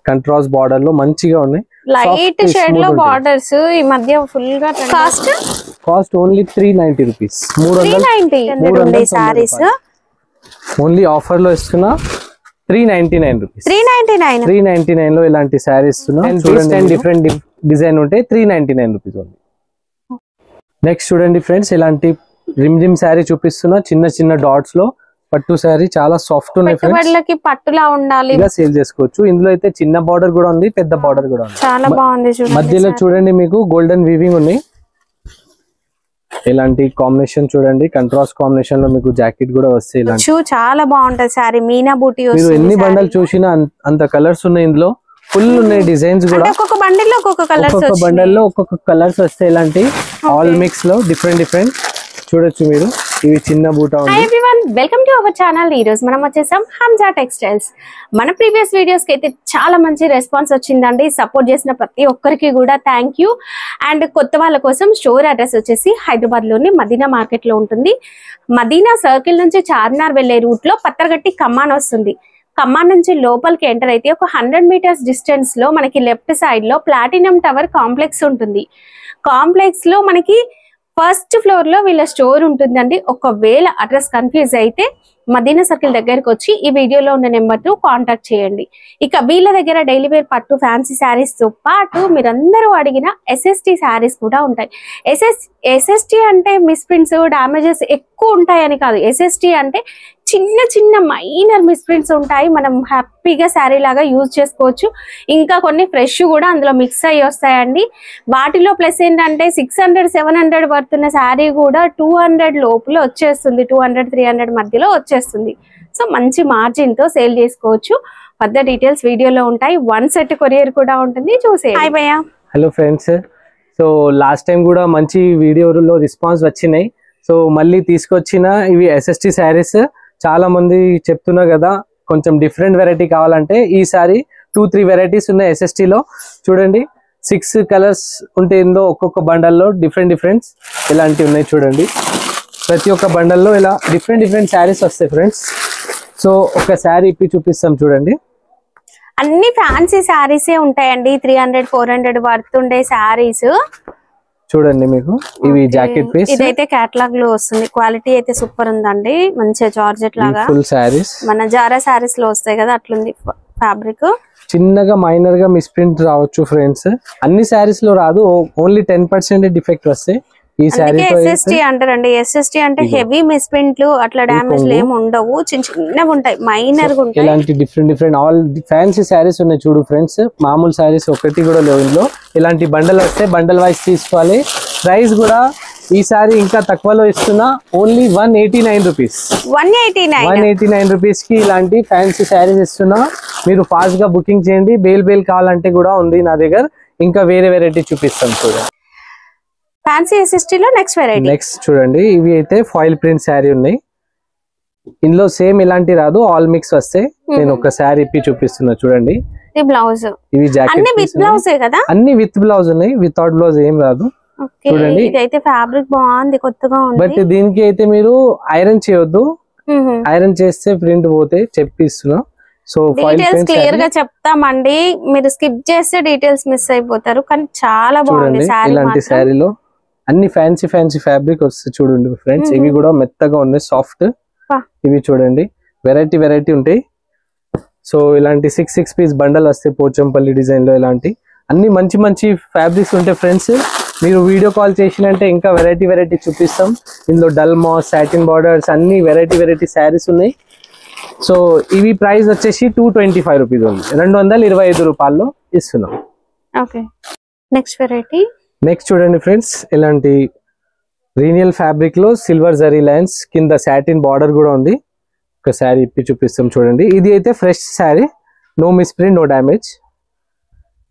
Contrast border లో మంచిగా ఉన్నాయి, లైట్ షేడ్ లో బార్డర్స్ ఈ మధ్య ఫుల్ గా cost only 390 rupees. 390 saris only offer లో ఇస్తున్నా 399 రూపీస్. 399 లో ఇలాంటి సారీస్ ఇస్తున్నా. డిఫరెంట్ డిజైన్ ఉంటే 399 రూపీస్ ఓన్లీ. నెక్స్ట్ చూడండి ఫ్రెండ్స్, ఇలాంటి రిమ్ జిమ్ శారీ చూపిస్తున్నా, చిన్న చిన్న డాట్స్ లో పట్టు శారీ, చాలా సాఫ్ట్ ఉన్నాయి ఫ్రెండ్స్. పట్టులా ఉండాలి, ఇలా సేల్ చేసుకోవచ్చు. ఇందులో అయితే చిన్న బార్డర్ కూడా ఉంది, పెద్ద బార్డర్ కూడా ఉంది. చాలా బాగుంది. మధ్యలో చూడండి మీకు గోల్డెన్ వీవింగ్ ఉన్నాయి. ఇలాంటి కాంబినేషన్ చూడండి, కంట్రాస్ట్ కాంబినేషన్ లో మీకు జాకెట్ కూడా వస్తాయి. ఇలాంటి చాలా బాగుంటది సారీ, మీనా బూటీ. మీరు ఎన్ని బండలు చూసినా అంత కలర్స్ ఉన్నాయి, ఇందులో ఫుల్ ఉన్నాయి డిజైన్స్ కూడా. ఒక్కొక్క బండిల్ లో ఒక్కొక్క కలర్స్, ఒక్కొక్క బండల్లో ఒక్కొక్క కలర్స్ వస్తాయి. ఇలాంటి ఆల్ మిక్స్ లో డిఫరెంట్ చూడొచ్చు మీరు. ఇవి చిన్న బూటా ఉంది. Hi everyone, welcome to our channel. ఈ రోజు మనం వచ్చేసాం హంజా టెక్స్టైల్స్. మన ప్రీవియస్ వీడియోస్ కి అయితే చాలా మంచి రెస్పాన్స్ వచ్చిందండి. సపోర్ట్ చేసిన ప్రతి ఒక్కరికి కూడా థ్యాంక్ యూ. అండ్ కొత్త వాళ్ళ కోసం స్టోర్ అడ్రస్ వచ్చేసి హైదరాబాద్ లోని మదీనా మార్కెట్ లో ఉంటుంది. మదీనా సర్కిల్ నుంచి చార్మినార్ వెళ్లే రూట్ లో పత్తర్గట్టి కమ్మాన్ వస్తుంది. కమ్మాన్ నుంచి లోపలికి ఎంటర్ అయితే ఒక 100 మీటర్స్ డిస్టెన్స్ లో మనకి లెఫ్ట్ సైడ్ లో ప్లాటినం టవర్ కాంప్లెక్స్ ఉంటుంది. కాంప్లెక్స్ లో మనకి ఫస్ట్ ఫ్లోర్ లో వీళ్ళ స్టోర్ ఉంటుందండి. ఒకవేళ అడ్రస్ కన్ఫ్యూజ్ అయితే మదీనా సర్కిల్ దగ్గరకు వచ్చి ఈ వీడియోలో ఉన్న నెంబర్ తో కాంటాక్ట్ చేయండి. ఇక వీళ్ళ దగ్గర డైలీ వేర్ పట్టు ఫ్యాన్సీ శారీస్ తో పాటు మీరందరూ అడిగిన SST శారీస్ కూడా ఉంటాయి. SST అంటే మిస్ప్రింట్స్ డామేజెస్ ఎక్కువ ఉంటాయని కాదు. SST అంటే చిన్న చిన్న మైనర్ మిస్ప్రింట్స్ ఉంటాయి, మనం హ్యాపీగా శారీ లాగా యూజ్ చేసుకోవచ్చు. ఇంకా కొన్ని ఫ్రెష్ కూడా అందులో మిక్స్ అయ్యి వస్తాయండి. వాటిలో ప్లస్ ఏంటంటే 600-700 పడుతున్న శారీ కూడా 200 లోపల వచ్చేస్తుంది, 200-300 మధ్యలో వచ్చేస్తుంది. సో మంచి మార్జిన్ తో సేల్ చేసుకోవచ్చు. పెద్ద డీటెయిల్స్ వీడియోలో ఉంటాయి. 1 సెట్ కొరియర్ కూడా ఉంటుంది, చూసేయండి. హాయ్ భయ్యా. Hello friends, so last time కూడా మంచి వీడియోలో రెస్పాన్స్ వచ్చినాయి. సో మళ్ళీ తీసుకొచ్చిన ఇవి SST శారీస్. చాలా మంది చెప్తున్నా కదా, కొంచెం డిఫరెంట్ వెరైటీ కావాలంటే ఈసారి 2-3 వెరైటీస్ ఉన్నాయి SST లో. చూడండి 6 కలర్స్ ఉంటే ఇందులో ఒక్కొక్క బండల్లో డిఫరెంట్ ఇలాంటివి ఉన్నాయి. చూడండి ప్రతి ఒక్క బండల్లో ఇలా డిఫరెంట్ శారీస్ వస్తాయి ఫ్రెండ్స్. సో ఒక శారీ ఇప్పి చూపిస్తాం చూడండి. అన్ని ఫ్యాన్సీ శారీసే ఉంటాయండి, 300-400 పడుతుండే శారీస్. చూడండి మీకు ఇవి జాకెట్ పీస్. ఇదైతే కేటలాగ్ లో వస్తుంది, క్వాలిటీ అయితే సూపర్ ఉందండి. మంచిగా జార్జెట్ లాగా ఫుల్ శారీస్, మన జారా శారీస్ లో వస్తాయి కదా అట్లుంది ఫ్యాబ్రిక్. చిన్నగా మైనర్ గా మిస్ప్రింట్ రావచ్చు ఫ్రెండ్స్, అన్ని శారీస్ లో రాదు, ఓన్లీ 10% డిఫెక్ట్ వస్తాయి. ఈ శారీ SST అంటారండి. SST అంటే హెవీ మిస్ప్రింట్లు అట్లా డ్యామేజ్ ఏమి ఉండవు, చిన్నగా ఉంటాయి, మైనర్ గా ఉంటాయి. ఇలాంటి డిఫరెంట్ ఆల్ ఫ్యాన్సీ శారీస్ ఉన్నాయి చూడు ఫ్రెండ్స్. మామూలు శారీస్ ఒకటి కూడా లేవు ఇందులో. ఇలాంటి బండల్ వస్తే బండల్ వైజ్ తీసుకోవాలి. ప్రైస్ కూడా ఈసారి ఇంకా తక్కువలో ఇస్తున్నా, ఓన్లీ 189 రూపీస్. 189 రూపీస్ కి ఇలాంటి ఫ్యాన్సీ శారీస్ ఇస్తున్నా. మీరు ఫాస్ట్ గా బుకింగ్ చేయండి. బేల్ కావాలంటే కూడా ఉంది నా దగ్గర. ఇంకా వేరే వెరైటీ చూపిస్తాం చూడండి. ఫ్యాన్సీ SST లో నెక్స్ట్ చూడండి, ఇవి అయితే ఫాయిల్ ప్రింట్ శారీ ఉన్నాయి. ఇందులో సేమ్ ఇలాంటి రాదు, ఆల్ మిక్స్ వస్తాయి. నేను ఒక శారీ ఇప్పి చూపిస్తున్నా చూడండి. బ్లౌజ్ ఇవి జాకెట్ అన్ని విత్ బ్లౌజ్ ఉన్నాయి, వితౌట్ బ్లౌజ్ ఏం రాదు. చూడండి ఇదైతే ఫ్యాబ్రిక్ బాగుంది, కొత్తగా ఉంది. బట్ దీనికి అయితే మీరు ఐరన్ చేయొద్దు, ఐరన్ చేస్తే ప్రింట్ పోతే చెప్పిస్తున్నా. సో డీటెయిల్స్ క్లియర్ గా చెప్తామండి, మీరు స్కిప్ చేస్తే డీటెయిల్స్ మిస్ అయిపోతారు. కానీ చాలా బాగుంది శారీ. ఇలాంటి శారీలో అన్ని ఫ్యాన్సీ ఫ్యాబ్రిక్ వస్తుంది చూడండి ఫ్రెండ్స్. ఇవి కూడా మెత్తగా ఉన్నాయి, సాఫ్ట్. ఇవి చూడండి వెరైటీ ఉంటాయి. సో ఇలాంటి 6 పీస్ బండల్ వస్తాయి పోచంపల్లి డిజైన్ లో. ఇలాంటి అన్ని మంచి ఫ్యాబ్రిక్స్ ఉంటాయి ఫ్రెండ్స్. మీరు వీడియో కాల్ చేసినంటే ఇంకా వెరైటీ చూపిస్తాం. ఇందులో డల్ మాస్, సాటిన్ బార్డర్స్, అన్ని వెరైటీ శారీస్ ఉన్నాయి. సో ఇవి ప్రైస్ వచ్చేసి 225 రూపీస్ ఉంది, 225 రూపాయల్లో ఇస్తున్నాం. Okay, next variety. నెక్స్ట్ చూడండి ఫ్రెండ్స్, ఇలాంటి రీనియల్ ఫ్యాబ్రిక్ లో సిల్వర్ జరీ లైన్స్, కింద సాటిన్ బార్డర్ కూడా ఉంది. ఒక శారీ ఇప్పి చూపిస్తాం చూడండి. ఇది అయితే fresh sari, no misprint, no damage.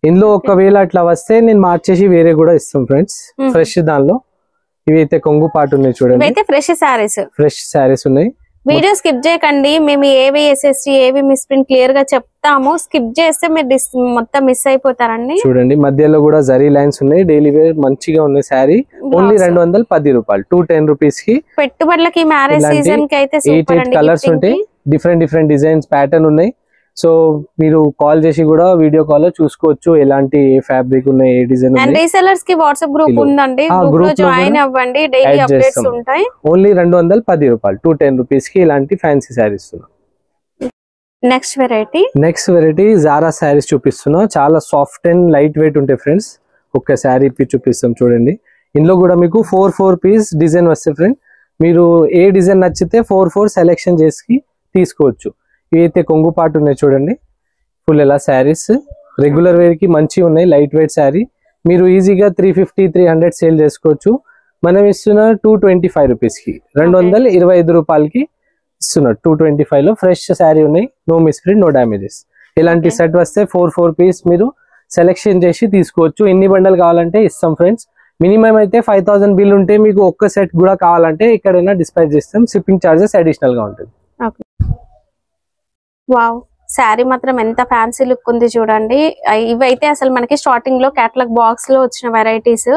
ఇందులో ఒకవేళ అట్లా వస్తే నేను మార్చేసి వేరే కూడా ఇస్తాం ఫ్రెండ్స్, ఫ్రెష్ దానిలో. ఇవి అయితే కొంగు పాటు ఉన్నాయి చూడండి, ఫ్రెష్ శారీస్ ఉన్నాయి. వీడియో స్కిప్ చేయకండి, మేము ఏవి SST ఏవి మిస్ప్రింట్ క్లియర్ గా చెప్తాము. స్కిప్ చేస్తే మీరు మొత్తం మిస్ అయిపోతారండి. చూడండి మధ్యలో కూడా జరీ లైన్స్ ఉన్నాయి, డైలీ వేర్ మంచిగా ఉన్నాయి. శారీ ఓన్లీ 210 రూపాయలు, 210 రూపీస్ కి. పెట్టుబడులకి మ్యారేజ్ సీజన్ కి అయితే 8 కలర్స్ ఉంటాయి, డిఫరెంట్ డిజైన్స్ ప్యాటర్న్ ఉన్నాయి. సో మీరు కాల్ చేసి కూడా వీడియో కాల్ లో చూసుకోవచ్చు ఎలాంటి ఏ ఫ్యాబ్రిక్ ఉన్నాయి, ఏ డిజైన్ అండ్ రీసెల్లర్స్ కి వాట్సాప్ గ్రూప్ ఉందండి, గ్రూప్ లో జాయిన్ అవ్వండి, డైలీ అప్డేట్స్ ఉంటాయి. ఓన్లీ 210 రూపాయలు 210 రూపీస్ కి ఇలాంటి ఫ్యాన్సీ శారీస్ ఇస్తున్నాం. నెక్స్ట్ వెరైటీ జారా శారీస్ చూపిస్తున్నా. చాలా సాఫ్ట్ అండ్ లైట్ వెయిట్ ఉంటాయి ఫ్రెండ్స్. ఒక్క శారీ ఇప్పి చూపిస్తాం చూడండి. ఇందులో కూడా మీకు 4 పీస్ డిజైన్ వస్తాయి ఫ్రెండ్. మీరు ఏ డిజైన్ నచ్చితే 4 సెలెక్షన్ చేసి తీసుకోవచ్చు. ఇవైతే కొంగు పాటు ఉన్నాయి చూడండి, ఫుల్ ఎలా శారీస్ రెగ్యులర్ వేర్ కి మంచి ఉన్నాయి. లైట్ వెయిట్ శారీ మీరు ఈజీగా 350-300 సేల్ చేసుకోవచ్చు. మనం ఇస్తున్న 225 రూపీస్ కి 225 రూపాయలకి ఇస్తున్నారు. 225 లో ఫ్రెష్ శారీ ఉన్నాయి, నో మిస్ప్రింట్, నో డ్యామేజెస్. ఇలాంటి సెట్ వస్తే 4 పీస్ మీరు సెలెక్షన్ చేసి తీసుకోవచ్చు. ఎన్ని బండలు కావాలంటే ఇస్తాం ఫ్రెండ్స్. మినిమం అయితే 5000 బిల్ ఉంటే మీకు ఒక్క సెట్ కూడా కావాలంటే ఎక్కడైనా డిస్పాచ్ చేస్తాం. షిప్పింగ్ చార్జెస్ అడిషనల్ గా ఉంటుంది. వావ్, శారీ మాత్రం ఎంత ఫ్యాన్సీ లుక్ ఉంది చూడండి. ఇవైతే అసలు మనకి స్టార్టింగ్ లో కేటలాగ్ బాక్స్ లో వచ్చిన వెరైటీస్.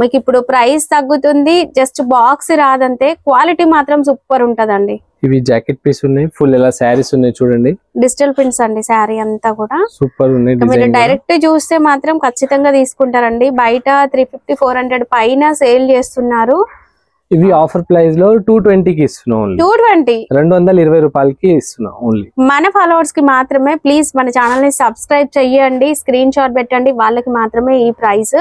మీకు ఇప్పుడు ప్రైస్ తగ్గుతుంది, జస్ట్ బాక్స్ రాదంతే. క్వాలిటీ మాత్రం సూపర్ ఉంటదండి. ఇవి జాకెట్ పీస్ ఉన్నాయి, ఫుల్ ఎలా శారీస్ ఉన్నాయి చూడండి. డిజిటల్ ప్రింట్స్ అండి శారీ అంతా కూడా సూపర్ ఉన్నాయి. మీరు డైరెక్ట్ చూస్తే మాత్రం ఖచ్చితంగా తీసుకుంటారండి. బయట 350-400 పైన సేల్ చేస్తున్నారు. ఇవి ఆఫర్ ప్రైస్ లో 220 కి ఇస్తున్నాం. 220 రూపాయలకి ఇస్తున్నాం ఓన్లీ. మన ఫాలోవర్స్ కి మాత్రమే. ప్లీజ్ మన ఛానల్ ని సబ్స్క్రైబ్ చెయ్యండి, స్క్రీన్ షాట్ పెట్టండి, వాళ్ళకి మాత్రమే ఈ ప్రైస్.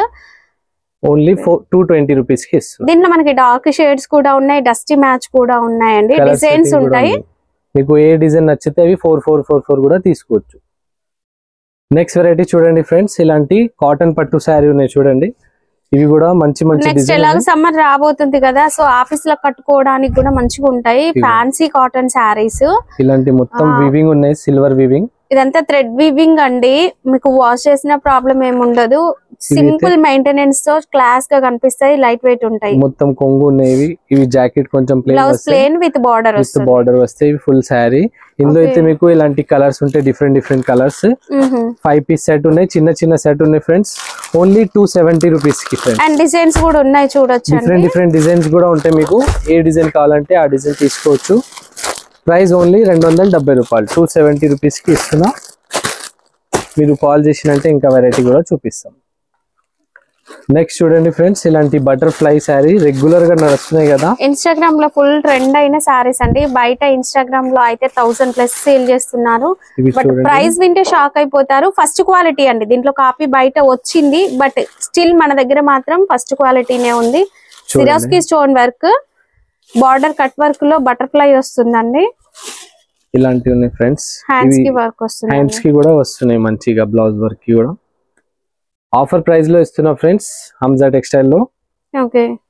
ఓన్లీ 220 రూపీస్ కి ఇస్తున్నాం. దీంట్లో మనకి డార్క్ షేడ్స్ కూడా ఉన్నాయి, డస్టీ మ్యాచ్ కూడా ఉన్నాయండి, డిజైన్స్ ఉంటాయి. మీకు ఏ డిజైన్ నచ్చితే అవి 4 కూడా తీసుకోవచ్చు. నెక్స్ట్ వెరైటీ చూడండి ఫ్రెండ్స్, ఇలాంటి కాటన్ పట్టు శారీ ఉన్నాయి చూడండి. ఇవి కూడా మంచి నెక్స్ట్ ఎలాగ సమ్మర్ రాబోతుంది కదా, సో ఆఫీస్ లో కట్టుకోవడానికి కూడా మంచిగా ఉంటాయి. ఫ్యాన్సీ కాటన్ శారీస్ ఇలాంటి మొత్తం వీవింగ్ ఉన్నాయి, సిల్వర్ వీవింగ్. ఇదంతా థ్రెడ్ వీవింగ్ అండి. మీకు వాష్ చేసిన ప్రాబ్లం ఏముండదు. సింపుల్ మెయింటెనెన్స్ తో క్లాస్ గా కనిపిస్తాయి, లైట్ వెయిట్ ఉంటాయి. మొత్తం కొంగు ఉన్నాయి. ఇవి జాకెట్ కొంచెం ప్లేన్ విత్ బార్డర్ వస్తాయి. ఫుల్ శారీ. ఇందులో అయితే మీకు ఇలాంటి కలర్స్ ఉంటాయి, డిఫరెంట్ కలర్స్. 5 పీస్ సెట్ ఉన్నాయి, చిన్న సెట్ ఉన్నాయి ఫ్రెండ్స్. ఓన్లీ 270 రూపీస్ కి ఫ్రెండ్స్. అండ్ డిజైన్స్ కూడా ఉన్నాయి చూడొచ్చు. డిఫరెంట్ డిజైన్స్ కూడా ఉంటాయి. మీకు ఏ డిజైన్ కావాలంటే ఆ డిజైన్ తీసుకోవచ్చు. ప్రైస్ ఓన్లీ 270 రూపాయలు 270 రూపీస్ కి ఇస్తున్నా. మీరు కాల్ చేసినంటే ఇంకా వెరైటీ కూడా చూపిస్తాం. నెక్స్ట్ చూడండి ఫ్రెండ్స్, ఇలాంటి బటర్ఫ్లై శారీ రెగ్యులర్ గా నడుస్తున్నాయి కదా, ఇన్స్టాగ్రామ్ లో ఫుల్ ట్రెండ్ అయిన శారీస్ అండి. బయట ఇన్స్టాగ్రామ్ లో అయితే 1000+ సేల్ చేస్తున్నారు. బట్ ప్రైస్ వింటే షాక్ అయిపోతారు. ఫస్ట్ క్వాలిటీ అండి. దీంట్లో కాపీ బయట వచ్చింది, బట్ స్టిల్ మన దగ్గర మాత్రం ఫస్ట్ క్వాలిటీనే ఉంది. సిరాస్కి stone work, border cut work లో బటర్ఫ్లై వస్తుందండి. ఇలాంటివి ఉన్నాయి ఫ్రెండ్స్. హ్యాండ్స్ కి వర్క్ వస్తుంది, హ్యాండ్స్ కి కూడా వస్తున్నాయి మంచిగా, బ్లౌజ్ వర్క్ కి కూడా. ఆఫర్ ప్రైస్ లో ఇస్తున్నా ఫ్రెండ్స్ హంజా టెక్స్టైల్ లో.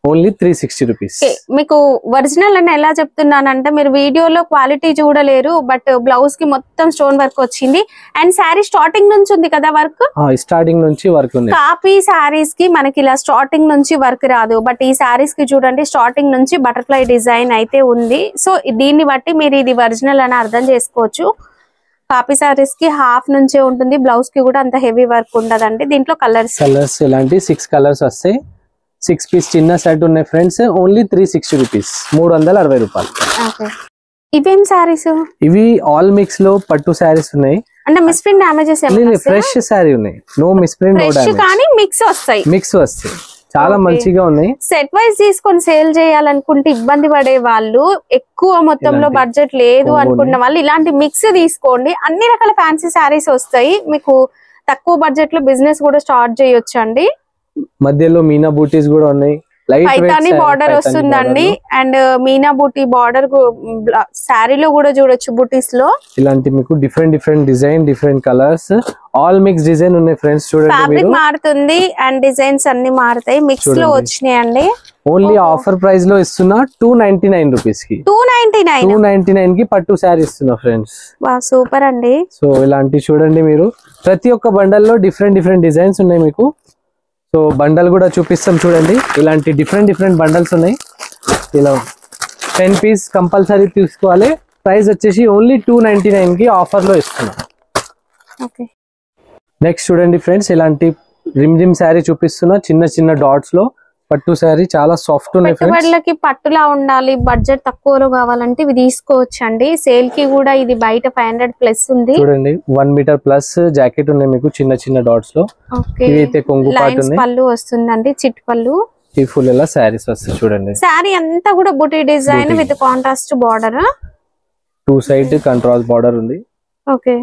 Only 360 rupees. మీకు ఒరిజినల్ అని ఎలా చెప్తున్నానంటే, మీరు వీడియోలో క్వాలిటీ చూడలేరు, బట్ బ్లౌజ్ కి మొత్తం స్టోన్ వర్క్ వచ్చింది. అండ్ శారీ స్టార్టింగ్ నుంచి ఉంది కదా వర్క్, స్టార్టింగ్ నుంచి వర్క్ ఉంది. కాపీ శారీస్ కి మనకి ఇలా స్టార్టింగ్ నుంచి వర్క్ రాదు, బట్ ఈ శారీస్ కి చూడండి స్టార్టింగ్ నుంచి బటర్ఫ్లై డిజైన్ అయితే ఉంది. సో దీన్ని బట్టి మీరు ఇది ఒరిజినల్ అని అర్థం చేసుకోవచ్చు. కాపీ శారీస్ కి హాఫ్ నుంచే ఉంటుంది, బ్లౌజ్ కి కూడా అంత హెవీ వర్క్ ఉండదండి. దీంట్లో కలర్స్ ఇలాంటి 6 కలర్స్ వస్తాయి. 6 పీస్ చిన్న సెట్ ఉన్నాయి ఫ్రెండ్స్. ఓన్లీ 360 రూపీస్ 360 రూపాయలు. ఇవేం శారీస్? ఇవి ఆల్ మిక్స్ లో పట్టు శారీస్ ఉన్నాయి. అంటే మిస్ప్రింట్ డ్యామేజెస్ ఫ్రెష్ శారీ ఉన్నాయి, నో మిస్ప్రింట్, నో డ్యామేజ్. కానీ మిక్స్ వస్తాయి. చాలా మంచిగా ఉన్నాయి. సెట్ వైజ్ తీసుకొని సేల్ చేయాలనుకుంటే ఇబ్బంది పడే వాళ్ళు, ఎక్కువ మొత్తంలో బడ్జెట్ లేదు అనుకున్న వాళ్ళు ఇలాంటి మిక్స్ తీసుకోండి. అన్ని రకాల ఫ్యాన్సీ శారీస్ వస్తాయి. మీకు తక్కువ బడ్జెట్ లో బిజినెస్ కూడా స్టార్ట్ చేయొచ్చు అండి. మధ్యలో మీనా బూటీస్ కూడా ఉన్నాయి. పైతాని బార్డర్ వస్తుందండి. అండ్ మీనా బూటీ బార్డర్ శారీలో కూడా చూడొచ్చు. బూటీస్ లో ఇలాంటి మీకు different design, different colours, all mix design ఉన్నాయి ఫ్రెండ్స్. చూడండి ఫ్యాబ్రిక్ మారుతుంది అండ్ డిజైన్స్ అన్ని మారుతాయి, మిక్స్ లో వచ్చినాయండి. ఓన్లీ ఆఫర్ ప్రైస్ లో ఇస్తున్నా 299 రూపీస్ కి. 299 కి పట్టు శారీ ఇస్తున్నా ఫ్రెండ్స్. సూపర్ అండి. సో ఇలాంటి చూడండి మీరు, ప్రతి ఒక్క బండల్ లో డిఫరెంట్ డిజైన్స్ ఉన్నాయి మీకు. సో బండల్ కూడా చూపిస్తాం చూడండి. ఇలాంటి డిఫరెంట్ బండల్స్ ఉన్నాయి. ఇలా 10 పీస్ కంపల్సరీ తీసుకోవాలి. ప్రైస్ వచ్చేసి ఓన్లీ 299 కి ఆఫర్ లో ఇస్తున్నాం. నెక్స్ట్ చూడండి ఫ్రెండ్స్, ఇలాంటి రిమ్ శారీ చూపిస్తున్నా. చిన్న డాట్స్ లో పట్టు శారీ చాలా సాఫ్ట్ ఉన్నాయి ఫ్రెండ్స్. పెట్టుబడులకి పట్టులా ఉండాలి, బడ్జెట్ తక్కువలో కావాలంటే ఇవి తీసుకోవచ్చు అండి. సేల్ కి కూడా ఇది బయట 500 ప్లస్ ఉంది. చూడండి 1 మీటర్ ప్లస్ జాకెట్ ఉన్నాయి మీకు చిన్న చిన్న డాట్స్ లో. ఇవి అయితే కొంగు పాటు ఉన్నాయి. పళ్ళు వస్తుందండి, చిట్ పళ్ళు. ఈ ఫుల్ ఇలా శారీస్ వస్తాయి చూడండి. శారీ అంతా కూడా బుటీ design with contrast border. 2 side contrast border ఉంది. ఓకే,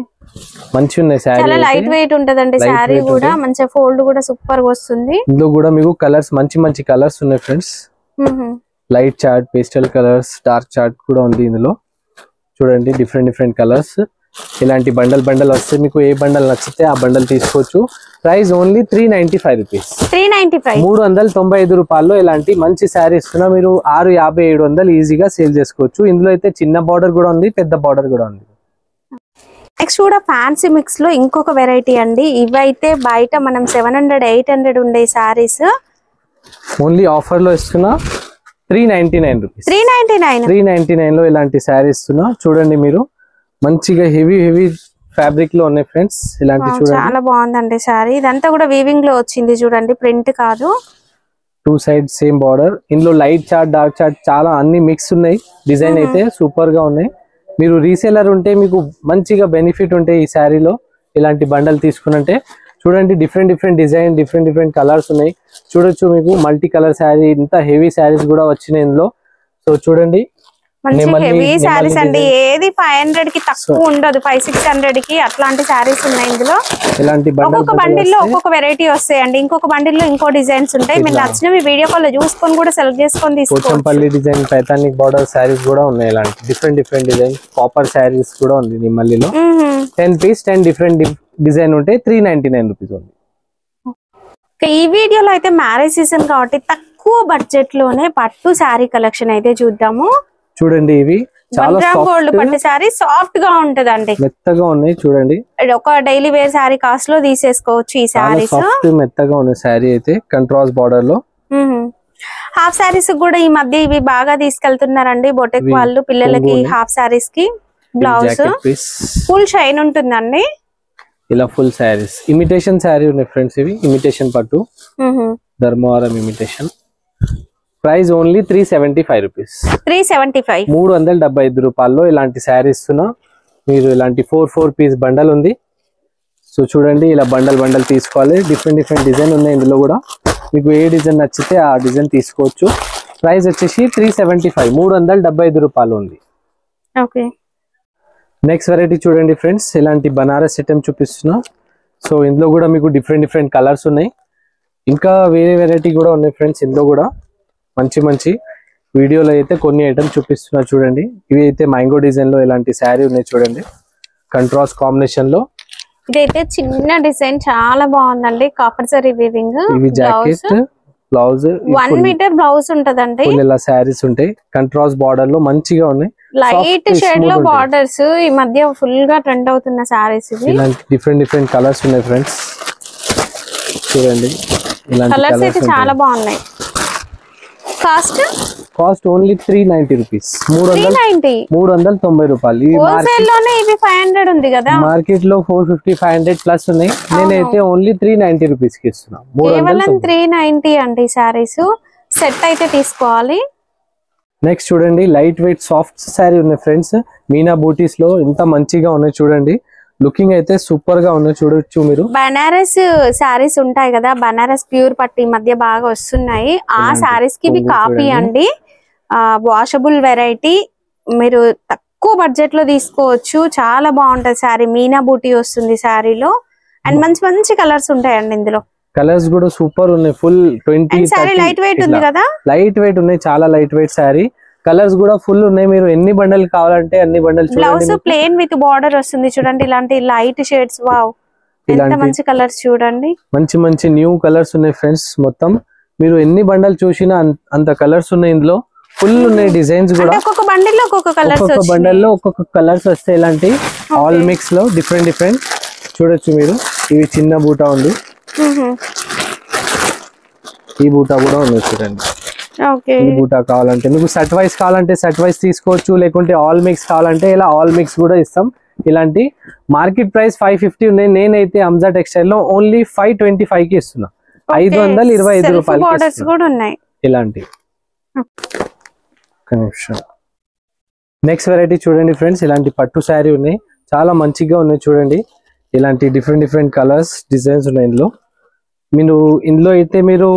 మంచి ఉన్నాయి శారీ. చాలా లైట్ వెయిట్ ఉంటదండి శారీ కూడా. మంచి ఫోల్డ్ కూడా సూపర్ గా వస్తుంది. ఇందులో కూడా మీకు కలర్స్ మంచి కలర్స్ ఉన్నాయి friends. Light chart, pastel colours, dark chart కూడా ఉంది ఇందులో. చూడండి డిఫరెంట్ కలర్స్. ఇలాంటి బండల్ వస్తే మీకు ఏ బండల్ నచ్చితే ఆ బండల్ తీసుకోవచ్చు. Price only 395 rupees. 395 రూపాయల్లో ఇలాంటి మంచి శారీ ఇస్తున్నా. మీరు 650-700 ఈజీగా సేల్ చేసుకోవచ్చు. ఇందులో అయితే చిన్న బార్డర్ కూడా ఉంది, పెద్ద బార్డర్ కూడా ఉంది. నెక్స్ట్ కూడా ఫ్యాన్సీ మిక్స్ లో ఇంకొక వెరైటీ అండి. ఇవైతే బయట మనం 700-800 ఉండే సారీస్ ఓన్లీ ఆఫర్ లో ఇస్తున్నా 399 రూపీస్. 399 లో ఇలాంటి శారీ ఇస్తున్నా. చూడండి మీరు మంచిగా హెవీ ఫ్యాబ్రిక్ లో ఉన్నాయి ఫ్రెండ్స్. ఇలాంటి చూడండి చాలా బాగుందండి శారీ. ఇదంతా కూడా వీవింగ్ లో వచ్చింది చూడండి, ప్రింట్ కాదు. 2 సైడ్ సేమ్ బార్డర్. ఇందులో లైట్ చార్ట్, డార్క్ చార్ట్ చాలా అన్ని మిక్స్ ఉన్నాయి. డిజైన్ అయితే సూపర్ గా ఉన్నాయి. మీరు రీసేలర్ ఉంటే మీకు మంచిగా బెనిఫిట్ ఉంటాయి ఈ శారీలో. ఇలాంటి బండల్ తీసుకున్నంటే చూడండి డిఫరెంట్ డిజైన్, డిఫరెంట్ కలర్స్ ఉన్నాయి. చూడొచ్చు మీకు మల్టీ కలర్ శారీ. ఇంత హెవీ శారీస్ కూడా వచ్చినాయి ఇందులో. సో చూడండి హెవీ శారీస్ అండి. ఏది 500 కి తక్కువ ఉండదు, 500-600 కి అట్లాంటి శారీస్ ఉన్నాయి ఇందులో. ఇలాంటి ఒక్కొక్క బండిల్ లో ఒక్కొక్క వెరైటీ వస్తాయండి. ఇంకొక బండిల్ లో ఇంకో డిజైన్స్ ఉంటాయి. మీరు నచ్చినవి వీడియో కాల్ లో చూసుకొని కూడా సెలెక్ట్ చేసుకొని తీసుకోవచ్చు. పోచంపల్లి డిజైన్, పైతానిక్ బార్డర్ శారీస్ కూడా ఉన్నాయి. ఇలాంటి డిఫరెంట్ డిజైన్ కాపర్ శారీస్ కూడా ఉంది నిమ్మల్లిలో. 10 పీస్ 10 డిఫరెంట్ డిజైన్ ఉంటాయి. 399 రూపీస్ ఉంది. ఈ వీడియోలో అయితే మ్యారేజ్ సీజన్ కాబట్టి తక్కువ బడ్జెట్ లోనే పట్టు శారీ కలెక్షన్ అయితే చూద్దాము. చూడండి ఇవి చాలా గోల్డ్ పట్టు శారీ సాఫ్ట్ గా ఉంటదండి, మెత్తగా ఉన్నాయి. చూడండి ఒక డైలీ వేర్ శారీ కాస్ట్ లో తీసేసుకోవచ్చు ఈ శారీస్. మెత్తగా ఉన్నాయి శారీ అయితే కాంట్రాస్ట్ బార్డర్ లో. హాఫ్ శారీస్ కూడా ఈ మధ్య ఇవి బాగా తీసుకెళ్తున్నారండి బొటెక్ వాళ్ళు. పిల్లలకి హాఫ్ శారీస్ కి బ్లౌజ్ ఫుల్ షైన్ ఉంటుందండి. ఇలా ఫుల్ శారీస్ ఇమిటేషన్ శారీ ఉన్నాయి ఫ్రెండ్స్. ఇవి ఇమిటేషన్ పట్టు, Dharmavaram imitation. Price only 375 rupees. 375 రూపాయల్లో ఇలాంటి శారీ ఇస్తున్నా. మీరు ఇలాంటి 4 పీస్ బండల్ ఉంది. సో చూడండి ఇలా బండల్ తీసుకోవాలి. డిఫరెంట్ డిజైన్ ఉన్నాయి ఇందులో కూడా. మీకు ఏ డిజైన్ నచ్చితే ఆ డిజైన్ తీసుకోవచ్చు. ప్రైస్ వచ్చేసి 375, 375 రూపాయలు ఉంది. ఓకే, నెక్స్ట్ వెరైటీ చూడండి ఫ్రెండ్స్. ఇలాంటి బనారస్ ఐటమ్ చూపిస్తున్నా. సో ఇందులో కూడా మీకు డిఫరెంట్ కలర్స్ ఉన్నాయి. ఇంకా వేరే వెరైటీ కూడా ఉన్నాయి ఫ్రెండ్స్. ఇందులో కూడా మంచి వీడియోలో అయితే కొన్ని ఐటమ్స్ చూపిస్తున్నా చూడండి. ఇవి అయితే మ్యాంగో డిజైన్ లో ఇలాంటి శారీ ఉన్నాయి చూడండి, కాంట్రాస్ట్ కాంబినేషన్ లో. ఇదైతే చిన్న డిజైన్ చాలా బాగుందండి, కాపర్ జరీ వీవింగ్. ఇవి జాకెట్, బ్లౌజ్ 1 మీటర్ బ్లౌజ్ ఉంటదండి. ఇలా శారీస్ ఉంటాయి కాంట్రాస్ట్ బార్డర్ లో మంచిగా ఉన్నాయి. లైట్ షేడ్ లో బార్డర్స్ ఈ మధ్య ఫుల్ గా ట్రెండ్ అవుతున్న శారీస్. ఇవి ఇలాంటి డిఫరెంట్ కలర్స్ ఉన్నాయి ఫ్రెండ్స్. చూడండి ఇలాంటి కలర్స్ అయితే చాలా బాగున్నాయి. Cost only 390 rupees. 390 రూపాయలు. ఇవి 500 ఉంది కదా, మార్కెట్ లో 450-500 ప్లస్ ఉన్నాయి. నేనైతే ఓన్లీ 390 రూపీస్ కి ఇస్తున్నా. కేవలం 390 అండి సారీస్. సెట్ అయితే తీసుకోవాలి. నెక్స్ట్ చూడండి లైట్ వెయిట్ సాఫ్ట్ శారీ ఉన్నాయి ఫ్రెండ్స్. మీనా బూటీస్ లో ఇంత మంచిగా ఉన్నాయి చూడండి. లుకింగ్ అయితే సూపర్ గా ఉన్నాయి చూడొచ్చు మీరు. బనారస్ శారీస్ ఉంటాయి కదా, బనారస్ ప్యూర్ పట్టు ఈ మధ్య బాగా వస్తున్నాయి. ఆ శారీస్ కి ఇవి కాపీ అండి. Washable variety. మీరు తక్కువ బడ్జెట్ లో తీసుకోవచ్చు. చాలా బాగుంటది శారీ. మీనా బూటీ వస్తుంది శారీలో. అండ్ మంచి కలర్స్ ఉంటాయండి ఇందులో. కలర్స్ కూడా సూపర్ ఉన్నాయి. ఫుల్ 20 శారీ లైట్ వెయిట్ ఉంది కదా, లైట్ వెయిట్ ఉన్నాయి. చాలా లైట్ వెయిట్ శారీ. కలర్స్ కూడా ఫుల్ ఉన్నాయి. మీరు ఎన్ని బండల్ కావాలంటే అన్ని bundle. Blouse plain with border వస్తుంది చూడండి. ఇలాంటి లైట్ షేడ్స్. వావ్, ఎంత మంచి కలర్స్ చూడండి. మంచి న్యూ కలర్స్ ఉన్నాయి ఫ్రెండ్స్. మొత్తం మీరు ఎన్ని బండల్ చూసినా అంత కలర్స్ ఉన్నాయి ఇందులో. ఫుల్ ఉన్నాయి డిజైన్స్ కూడా. ఒక్కొక్క బండిల్ లో ఒక్కొక్క కలర్స్, ఒక్కొక్క బండల్ లో ఒక్కొక్క కలర్స్ వస్తాయి. ఇలాంటి ఆల్ మిక్స్ లో డిఫరెంట్ చూడొచ్చు మీరు. ఇవి చిన్న బూటా ఉంది, ఈ బూటా కూడా ఉంది చూడండి. ఈ బూటా కావాలంటే మీకు సెట్ వైస్ కావాలంటే సెట్ వైస్ తీసుకోవచ్చు. లేకుంటే ఆల్ మిక్స్ కావాలంటే ఇలా ఆల్ మిక్స్ కూడా ఇస్తాం. ఇలాంటి మార్కెట్ ప్రైస్ 550 ఉన్నాయి. నేనైతే హంజా టెక్స్టైల్ లో ఓన్లీ 525 కి ఇస్తున్నా. 525 రూపాయలు బోర్డర్స్ కూడా ఉన్నాయి ఇలాంటి. నెక్స్ట్ వెరైటీ చూడండి ఫ్రెండ్స్, ఇలాంటి పట్టు శారీ ఉన్నాయి, చాలా మంచిగా ఉన్నాయి చూడండి. ఇలాంటి డిఫరెంట్ కలర్స్ డిజైన్స్ ఉన్నాయి ఇందులో. ఇందులో అయితే మీరు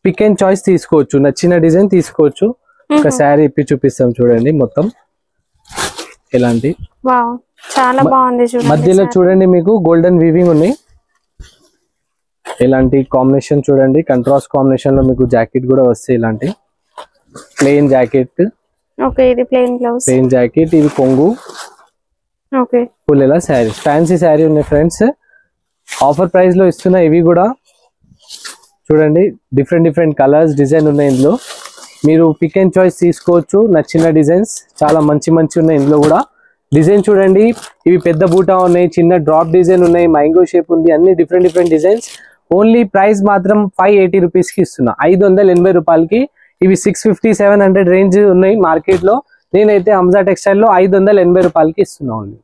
పిక్ అండ్ చాయిస్ తీసుకోవచ్చు, నచ్చిన డిజైన్ తీసుకోవచ్చు. ఒక శారీ ఇప్పి చూపిస్తాం చూడండి మొత్తం ఇలాంటి. చాలా బాగుంది. మధ్యలో చూడండి మీకు గోల్డెన్ వీవింగ్ ఉన్నాయి. ఇలాంటి కాంబినేషన్ చూడండి, కంట్రాస్ట్ కాంబినేషన్ లో మీకు జాకెట్ కూడా వస్తాయి. ఇలాంటి ప్లెయిన్ జాకెట్, ఇది ప్లెయిన్ బ్లౌజ్, ప్లెయిన్ జాకెట్, ఇది కొంగు, ఫుల్ ఇలా శారీ, ఫ్యాన్సీ శారీ ఉన్నాయి ఫ్రెండ్స్. ఆఫర్ ప్రైస్ లో ఇస్తున్నా. ఇవి కూడా చూడండి డిఫరెంట్ కలర్స్ డిజైన్ ఉన్నాయి ఇందులో. మీరు పిక్ అండ్ చాయిస్ తీసుకోవచ్చు, నచ్చిన డిజైన్స్ చాలా మంచి ఉన్నాయి ఇందులో కూడా. డిజైన్ చూడండి, ఇవి పెద్ద బూటా ఉన్నాయి, చిన్న డ్రాప్ డిజైన్ ఉన్నాయి, మ్యాంగో షేప్ ఉంది, అన్ని డిఫరెంట్ డిజైన్స్. ఓన్లీ ప్రైస్ మాత్రం 580 రూపీస్ కి ఇస్తున్నా, 580 రూపాయలకి. ఇవి 650-700 రేంజ్ ఉన్నాయి మార్కెట్ లో. నేనైతే హంజా టెక్స్టైల్ లో 580 రూపాయలకి ఇస్తున్నా ఓన్లీ.